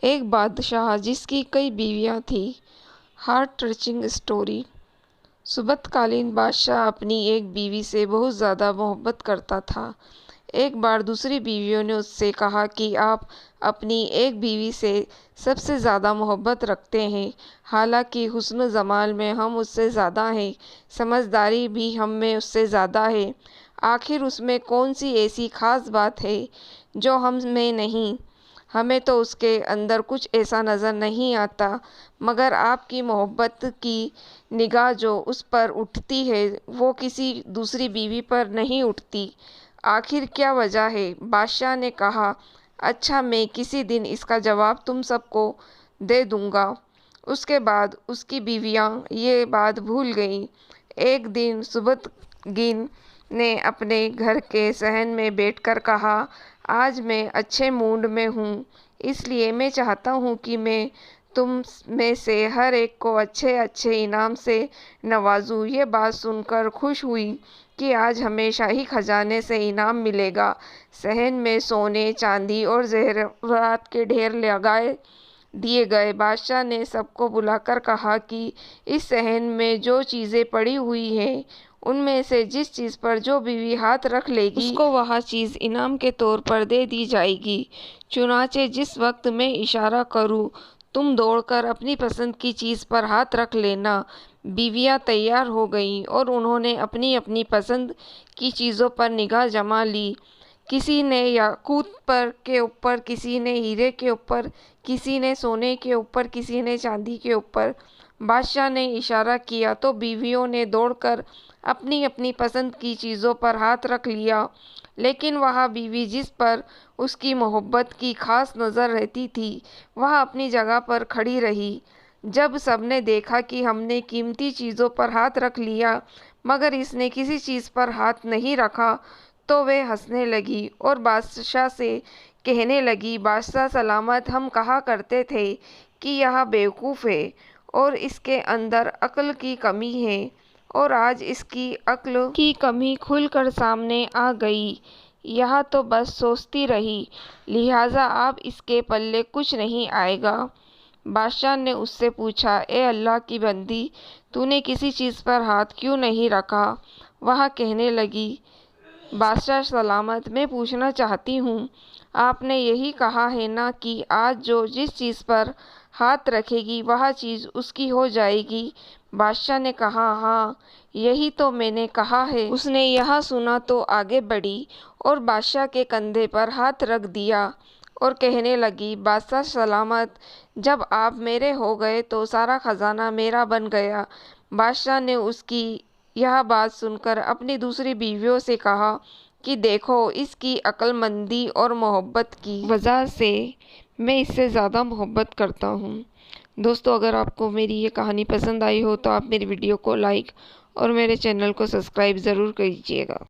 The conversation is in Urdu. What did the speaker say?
ایک بادشاہ جس کی کئی بیویاں تھیں۔ Heart touching story. صبح کالین بادشاہ اپنی ایک بیوی سے بہت زیادہ محبت کرتا تھا۔ ایک بار دوسری بیویوں نے اس سے کہا کہ آپ اپنی ایک بیوی سے سب سے زیادہ محبت رکھتے ہیں، حالانکہ حسن و جمال میں ہم اس سے زیادہ ہیں، سمجھداری بھی ہم میں اس سے زیادہ ہے۔ آخر اس میں کون سی ایسی خاص بات ہے جو ہم میں نہیں؟ ہمیں تو اس کے اندر کچھ ایسا نظر نہیں آتا، مگر آپ کی محبت کی نگاہ جو اس پر اٹھتی ہے وہ کسی دوسری بیوی پر نہیں اٹھتی۔ آخر کیا وجہ ہے؟ بادشاہ نے کہا، اچھا میں کسی دن اس کا جواب تم سب کو دے دوں گا۔ اس کے بعد اس کی بیویاں یہ بات بھول گئیں۔ ایک دن سبکتگین نے اپنے گھر کے صحن میں بیٹھ کر کہا، آج میں اچھے موڈ میں ہوں، اس لیے میں چاہتا ہوں کہ میں تم میں سے ہر ایک کو اچھے اچھے انعام سے نوازوں۔ یہ بات سن کر خوش ہوئی کہ آج ہمیں شاہی خزانے سے انعام ملے گا۔ صحن میں سونے، چاندی اور زیورات کے ڈھیر لگا دیے گئے۔ بادشاہ نے سب کو بلا کر کہا کہ اس صحن میں جو چیزیں پڑی ہوئی ہیں ان میں سے جس چیز پر جو بیوی ہاتھ رکھ لے گی اس کو وہ چیز انعام کے طور پر دے دی جائے گی۔ چنانچہ جس وقت میں اشارہ کروں تم دوڑ کر اپنی پسند کی چیز پر ہاتھ رکھ لینا۔ بیویاں تیار ہو گئیں اور انہوں نے اپنی اپنی پسند کی چیزوں پر نگاہ جما لی۔ کسی نے یاقوت کے اوپر، کسی نے ہیرے کے اوپر، کسی نے سونے کے اوپر، کسی نے چاندی کے اوپر۔ بادشاہ نے اشارہ کیا تو بیویوں نے دوڑ کر اپنی اپنی پسند کی چیزوں پر ہاتھ رکھ لیا، لیکن وہ بیوی جس پر اس کی محبت کی خاص نظر رہتی تھی وہ اپنی جگہ پر کھڑی رہی۔ جب سب نے دیکھا کہ ہم نے قیمتی چیزوں پر ہاتھ رکھ لیا مگر اس نے کسی چیز پر ہاتھ نہیں رکھا تو وہ ہنسنے لگی اور بادشاہ سے کہنے لگی، بادشاہ سلامت، ہم کہا کرتے تھے کہ یہ بیوقوف ہے اور اس کے اندر عقل کی کمی ہے، اور آج اس کی عقل کی کمی کھل کر سامنے آ گئی۔ یہ تو بس سوچتی رہی، لہٰذا اب اس کے پلے کچھ نہیں آئے گا۔ بادشاہ نے اس سے پوچھا، اے اللہ کی بندی، تو نے کسی چیز پر ہاتھ کیوں نہیں رکھا؟ وہ کہنے لگی، بادشاہ سلامت، میں پوچھنا چاہتی ہوں، آپ نے یہی کہا ہے نا کہ آج جو جس چیز پر ہاتھ رکھے گی وہ چیز اس کی ہو جائے گی؟ بادشاہ نے کہا، ہاں یہی تو میں نے کہا ہے۔ اس نے یہ سنا تو آگے بڑھی اور بادشاہ کے کندھے پر ہاتھ رکھ دیا اور کہنے لگی، بادشاہ سلامت، جب آپ میرے ہو گئے تو سارا خزانہ میرا بن گیا۔ بادشاہ نے اس کی یہ بات سن کر اپنی دوسری بیویوں سے کہا کہ دیکھو، اس کی عقل مندی اور محبت کی وجہ سے میں اس سے زیادہ محبت کرتا ہوں۔ دوستو، اگر آپ کو میری یہ کہانی پسند آئی ہو تو آپ میری ویڈیو کو لائک اور میرے چینل کو سبسکرائب ضرور کیجیے گا۔